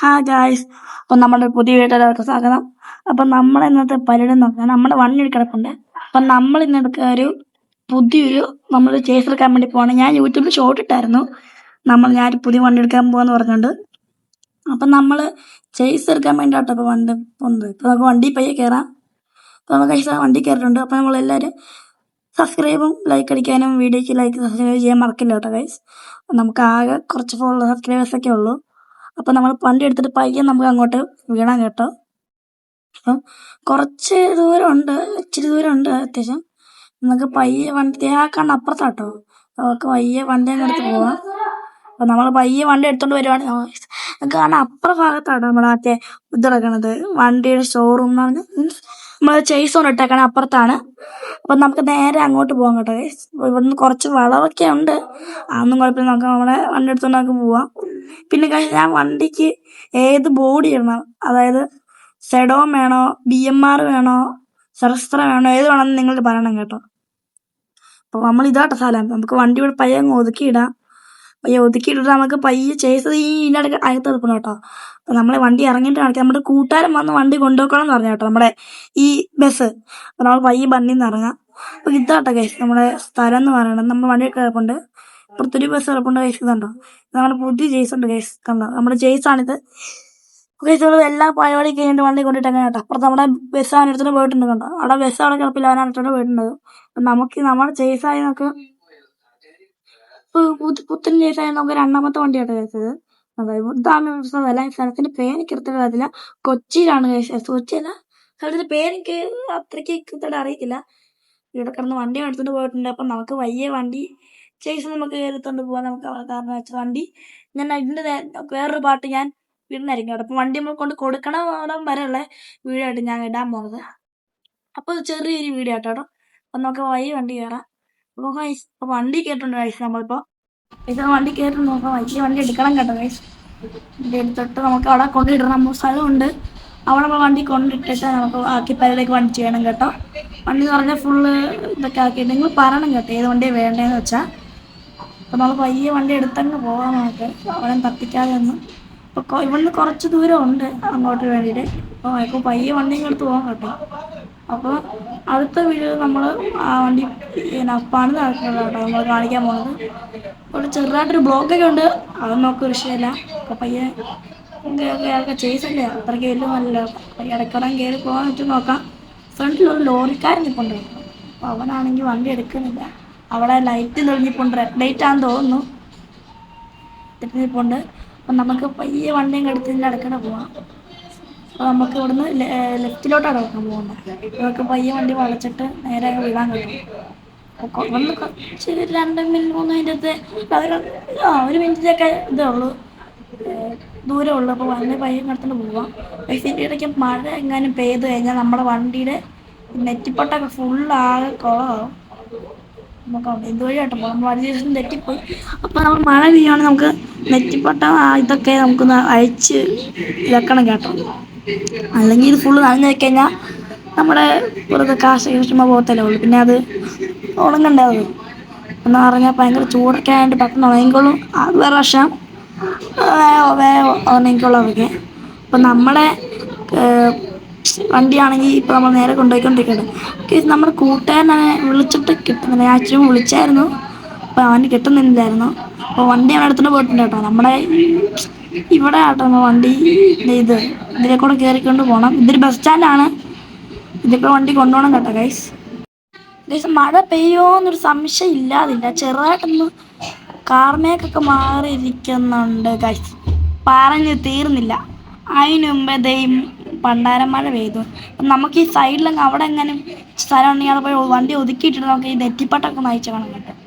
Hi guys, അപ്പം നമ്മുടെ പുതിയ വീട്ടിലോട്ട് സ്വാഗതം. അപ്പം നമ്മൾ ഇന്നത്തെ പരിപാടി നോക്കാം. നമ്മുടെ വണ്ടി കിടപ്പുണ്ട്. അപ്പം നമ്മൾ ഇന്നെടുക്ക പുതിയൊരു നമ്മൾ ചേസ് എടുക്കാൻ വേണ്ടി പോവാണ്. ഞാൻ യൂട്യൂബിൽ ഷോർട്ട് ഇട്ടായിരുന്നു. ഞാൻ പുതിയ വണ്ടി എടുക്കാൻ പോകാന്ന് പറഞ്ഞുകൊണ്ട്. അപ്പം നമ്മൾ ചേസ് എടുക്കാൻ വേണ്ടിയിട്ടോ ഇപ്പോൾ വണ്ടി പോകുന്നത്. ഇപ്പോൾ നമുക്ക് വണ്ടി പയ്യെ കയറാം. അപ്പോൾ നമ്മൾ കഴിച്ച വണ്ടി കയറിയിട്ടുണ്ട്. അപ്പോൾ നമ്മളെല്ലാവരും സബ്സ്ക്രൈബും ലൈക്ക് അടിക്കാനും വീഡിയോയ്ക്ക് ലൈക്ക് സബ്സ്ക്രൈബ് ചെയ്യാൻ മറക്കില്ല കേട്ടോ ഗൈസ്. നമുക്ക് ആകെ കുറച്ച് സബ്സ്ക്രൈബേഴ്സൊക്കെ ഉള്ളൂ. അപ്പം നമ്മൾ വണ്ടി എടുത്തിട്ട് പയ്യെ നമുക്ക് അങ്ങോട്ട് വീണാൻ കേട്ടോ. അപ്പം കുറച്ച് ദൂരമുണ്ട്, ഇച്ചിരി ദൂരമുണ്ട് അത്യാവശ്യം. നമുക്ക് പയ്യെ വണ്ടി അപ്പുറത്താട്ടോ. നമുക്ക് പയ്യെ വണ്ടി അങ്ങ് എടുത്ത് പോവാം. അപ്പം നമ്മൾ പയ്യെ വണ്ടി എടുത്തോണ്ട് വരുവാണ്. കാരണം അപ്പുറ ഭാഗത്താണ് നമ്മൾ മറ്റേ ഇത് കിടക്കണത്, വണ്ടിയുടെ ഷോറൂം മീൻസ് നമ്മൾ ചേസ് കൊണ്ട് ഇട്ടേക്കണ അപ്പുറത്താണ്. അപ്പം നമുക്ക് നേരെ അങ്ങോട്ട് പോകാം കേട്ടോ. ഇവിടുന്ന് കുറച്ച് വളവൊക്കെ ഉണ്ട്, അതൊന്നും കുഴപ്പമില്ല. നമുക്ക് നമ്മളെ വണ്ടി എടുത്തോണ്ട് നമുക്ക് പോവാം. പിന്നെ ഞാൻ വണ്ടിക്ക് ഏത് ബോഡി ഇടണം, അതായത് സെഡോൺ വേണോ, BMR വേണോ, സെറസ്ത്ര വേണോ, ഏത് വേണമെന്ന് നിങ്ങൾ പറയണം കേട്ടോ. അപ്പോൾ നമ്മൾ ഇതാട്ടോ സ്ഥലം. നമുക്ക് വണ്ടി ഇവിടെ പയ്യെ അങ്ങ് ഒതുക്കിയിടാം. പയ്യെ ഒതുക്കിയിട്ടിട്ട് നമുക്ക് പയ്യെ ചേസ് ഇതിൻ്റെ അകത്ത് എടുക്കണം കേട്ടോ. അപ്പോൾ നമ്മളെ വണ്ടി ഇറങ്ങിയിട്ട് കാണിക്കാം. നമ്മുടെ കൂട്ടുകാരൻ വന്ന് വണ്ടി കൊണ്ടുപോക്കണം എന്ന് പറഞ്ഞു കേട്ടോ, നമ്മുടെ ഈ ബസ്. അപ്പോൾ നമ്മൾ പയ്യെ വണ്ടിയിൽ നിന്ന് ഇറങ്ങാം. അപ്പോൾ ഇതാട്ടോ കേസ് നമ്മുടെ സ്ഥലം എന്ന് പറയണത്. നമ്മൾ വണ്ടി കിടപ്പുണ്ട്, ഇപ്പുറത്തൊരു ബസ് കിടപ്പുണ്ട്. കേസ് ഇതുണ്ടോ, നമ്മുടെ പുതിയ ജെയ്സ് ഉണ്ട് കേസ്. കണ്ടോ, നമ്മുടെ ജെയ്സാണിത്. കേസ് എല്ലാ പരിപാടി കഴിഞ്ഞിട്ട് വണ്ടി കൊണ്ടിട്ടങ്ങനെ കേട്ടോ. അപ്പുറത്ത് നമ്മുടെ ബസ് അവനെടുത്തോണ്ട് പോയിട്ടുണ്ട്. കണ്ടോ, അവിടെ ബസ് അവിടെ കിടപ്പില്ല, അവനെടുത്തോണ്ട് പോയിട്ടുണ്ട്. നമുക്ക് നമ്മുടെ ജെയ്സായി നമുക്ക് പുത്തൻ ജെയ്സായി നമുക്ക് രണ്ടാമത്തെ വണ്ടിയായിട്ട് കഴിച്ചത്. ഇതാണ് എല്ലാം. സ്ഥലത്തിന്റെ പേര് കൃത്യമായിട്ട് അറിയത്തില്ല, കൊച്ചിയിലാണ് കഴിച്ചത്. കൊച്ചിയല്ല, സ്ഥലത്തിന്റെ പേരെനിക്ക് അത്രയ്ക്ക് കൃത്യമായിട്ട് അറിയത്തില്ല. ഇവിടെ കിടന്ന് വണ്ടി എടുത്തോണ്ട് പോയിട്ടുണ്ട്. അപ്പം നമുക്ക് വയ്യ വണ്ടി ചേസ് നമുക്ക് കയറിത്തോണ്ട് പോകാൻ നമുക്ക് കാരണം വെച്ചാൽ വണ്ടി ഞാൻ ഇതിൻ്റെ വേറൊരു പാട്ട് ഞാൻ ഇടുന്നായിരിക്കും കേട്ടോ. അപ്പം വണ്ടി നമ്മൾ കൊണ്ട് കൊടുക്കണം വരെയുള്ള വീഡിയോ ആയിട്ട് ഞാൻ ഇടാൻ പോകുന്നത്. അപ്പോൾ ചെറിയൊരു വീഡിയോ ആട്ടോ. അപ്പം നമുക്ക് വണ്ടി കയറാം. അപ്പോൾ ഗൈസ്, അപ്പോൾ വണ്ടി കയറിയിട്ടുണ്ട് ഗൈസ്. നമ്മളിപ്പോൾ വണ്ടി കയറി നോക്കാം. വണ്ടി എടുക്കണം കേട്ടോ ഗൈസ്. വണ്ടി എടുത്തിട്ട് നമുക്ക് അവിടെ കൊണ്ടിടണം. സ്ഥലമുണ്ട്, അവിടെ നമ്മൾ വണ്ടി കൊണ്ടിട്ടിട്ട് നമുക്ക് ആക്കി പരിലേക്ക് വണ്ടി ചെയ്യണം കേട്ടോ. വണ്ടി എന്ന് പറഞ്ഞാൽ ഫുള്ള് ഇതൊക്കെ ആക്കിയിട്ട് നിങ്ങൾ പറയണം കേട്ടോ ഏത് വണ്ടിയാണ് വേണ്ടതെന്ന് വെച്ചാൽ. അപ്പോൾ നമ്മൾ പയ്യെ വണ്ടി എടുത്തങ്ങ് പോകാൻ നമുക്ക്, അവിടെ തപ്പിക്കാതെ ഒന്നും. അപ്പോൾ ഇവിടുന്ന് കുറച്ച് ദൂരം ഉണ്ട് അങ്ങോട്ട് വേണ്ടിയിട്ട്. അപ്പോൾ പയ്യെ വണ്ടി എടുത്ത് പോകാം കേട്ടോ. അപ്പോൾ അടുത്ത വീഡിയോ നമ്മൾ ആ വണ്ടി പണി നടക്കുന്നത് കേട്ടോ നമ്മൾ കാണിക്കാൻ പോകുന്നത്. അവിടെ ചെറുതായിട്ടൊരു ബ്ലോക്കൊക്കെ ഉണ്ട്, അതൊന്നും നമുക്ക് വിഷയമില്ല. അപ്പോൾ പയ്യെ ചേസല്ലേ, അത്രയ്ക്ക് വലിയ നല്ലല്ലോ. പയ്യെ ഇടയ്ക്കിടം കയറി പോകാൻ പറ്റും നോക്കാം. ഫ്രണ്ടിലൊരു ലോറിക്കാരൻ നിൽപ്പുണ്ട്. അപ്പോൾ അവനാണെങ്കിൽ വണ്ടി എടുക്കുന്നില്ല. അവിടെ ലൈറ്റ് തെളിഞ്ഞിപ്പുണ്ട്, റെഡ് ലൈറ്റ് ആണെന്ന് തോന്നുന്നു, തെളിഞ്ഞിപ്പുണ്ട്. അപ്പം നമുക്ക് പയ്യെ വണ്ടിയും എടുത്ത് ഇതിൻ്റെ അടുക്കടെ പോവാം. അപ്പോൾ നമുക്ക് ഇവിടുന്ന് ലെഫ്റ്റിലോട്ടാണ് നോക്കാൻ പോകുന്നത്. നമുക്ക് പയ്യെ വണ്ടി വളച്ചിട്ട് നേരെ വിടാൻ കഴിയും. അപ്പോൾ ഇവിടുന്ന് കുറച്ച് 2 മിനിറ്റ് 3 മിനിറ്റത്തെ ഒരു മിനിറ്റൊക്കെ ഇതേ ഉള്ളൂ, ദൂരമുള്ളൂ. അപ്പോൾ വണ്ടി പയ്യെ എടുത്തുകൊണ്ട് പോവാം. ഇതിൻ്റെ ഇടയ്ക്ക് മഴ എങ്ങാനും പെയ്ത് കഴിഞ്ഞാൽ നമ്മുടെ വണ്ടിയുടെ നെറ്റിപ്പൊട്ടൊക്കെ ഫുള്ളാകെ കുളമാവും. നമുക്ക് ഇതുവഴിയായിട്ട് പോകാം. നമ്മൾ വഴി ദിവസം തെറ്റിപ്പോയി. അപ്പോൾ നമ്മൾ മഴ പെയ്യുകയാണെങ്കിൽ നമുക്ക് നെറ്റിപ്പൊട്ട ഇതൊക്കെ നമുക്കൊന്ന് അഴിച്ച് വെക്കണം കേട്ടോ. അല്ലെങ്കിൽ ഇത് ഫുള്ള് നനഞ്ഞു കഴിഞ്ഞാൽ നമ്മുടെ വെറുതെ കാശ് ചുമ്മാ പോകത്തല്ലേ ഉള്ളൂ. പിന്നെ അത് ഉണങ്ങണ്ടേ, അത് എന്ന് പറഞ്ഞാൽ ഭയങ്കര ചൂടൊക്കെ ആയിട്ട് പെട്ടെന്ന് ഉണങ്ങിക്കോളും. അത് വേറെ വശം, ഉണങ്ങിക്കോളും അതൊക്കെ. അപ്പം നമ്മുടെ വണ്ടിയാണെങ്കിൽ ഇപ്പോൾ നമ്മൾ നേരെ കൊണ്ടുപോയിക്കൊണ്ടിരിക്കുകയാണ്. നമ്മുടെ കൂട്ടുകാരനെ വിളിച്ചിട്ട് കിട്ടുന്നില്ല. ഞാൻ അച്ഛനും വിളിച്ചായിരുന്നു, അപ്പോൾ അവന് കിട്ടുന്നില്ലായിരുന്നു. അപ്പോൾ വണ്ടി അവൻ എടുത്തുകൊണ്ട് പോയിട്ടുണ്ട് കേട്ടോ. നമ്മുടെ ഇവിടെ ആട്ടോ നമ്മൾ വണ്ടി ഇതിലെ കൂടെ കയറിക്കൊണ്ട് പോകണം. ഇതൊരു ബസ് സ്റ്റാൻഡാണ്, ഇതിൽ കൂടെ വണ്ടി കൊണ്ടുപോകണം കേട്ടോ ഗൈസ്. മഴ പെയ്യുമോയെന്നൊരു സംശയം ഇല്ലാതില്ല, ചെറുതായിട്ടൊന്ന് കാർമേക്കൊക്കെ മാറിയിരിക്കുന്നുണ്ട് ഗൈസ്. പറഞ്ഞ് തീർന്നില്ല. അതിന് മുമ്പേ പണ്ടാരം മഴ പെയ്തു. അപ്പം നമുക്ക് ഈ സൈഡിലങ്ങ് അവിടെ എങ്ങാനും സ്ഥലം ഉണ്ടെങ്കിൽ അവിടെ പോയി വണ്ടി ഒതുക്കിയിട്ടിട്ട് നമുക്ക് ഈ നെറ്റിപ്പട്ടൊക്കെ നയിച്ച് കാണാൻ പറ്റും.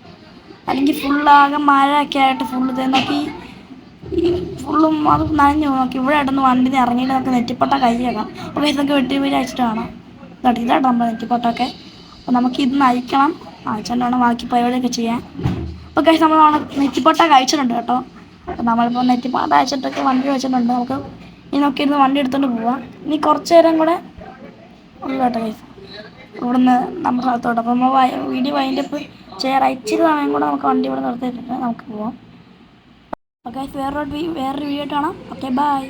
അല്ലെങ്കിൽ ഫുള്ളാകെ മഴയൊക്കെ ആയിട്ട് ഫുള്ള് നോക്കി ഈ ഫുള്ളും അത് നനഞ്ഞു നോക്കി. ഇവിടെ ആയിട്ടൊന്ന് വണ്ടി ഇറങ്ങിയിട്ട് നമുക്ക് നെറ്റിപ്പട്ട കൈയാക്കാം. അപ്പോൾ ഇതൊക്കെ വെട്ടി അയച്ചിട്ട് കാണാം. ഇതാട്ടോ നമ്മുടെ നെറ്റിപ്പട്ടൊക്കെ. അപ്പോൾ നമുക്ക് ഇത് നയിക്കണം, അയച്ചുകൊണ്ട് വേണം ബാക്കി പരിപാടിയൊക്കെ ചെയ്യാൻ. അപ്പോൾ കഴിച്ച് നമ്മൾ നെറ്റിപ്പട്ട കഴിച്ചിട്ടുണ്ട് കേട്ടോ. അപ്പോൾ നമ്മളിപ്പോൾ നെറ്റിപ്പട്ട അയച്ചിട്ടൊക്കെ വണ്ടി വെച്ചിട്ടുണ്ട്. നമുക്ക് ഇനി നോക്കി ഇരുന്ന് വണ്ടി എടുത്തുകൊണ്ട് പോവാം. ഇനി കുറച്ച് നേരം കൂടെ ഉള്ളു കേട്ടോ ഗൈസ് ഇവിടുന്ന് നമ്മുടെ സ്ഥലത്തോട്ട്. അപ്പോൾ നമ്മൾ വീഡിയോ വൈൻഡപ്പ് ചെയ്യാൻ ഇച്ചിരി സമയം കൂടെ നമുക്ക് വണ്ടി ഇവിടെ നിർത്തിയിട്ടുണ്ട്, നമുക്ക് പോവാം. ഓക്കെ, വേറൊരു വീഡിയോ കാണാം. Okay, by.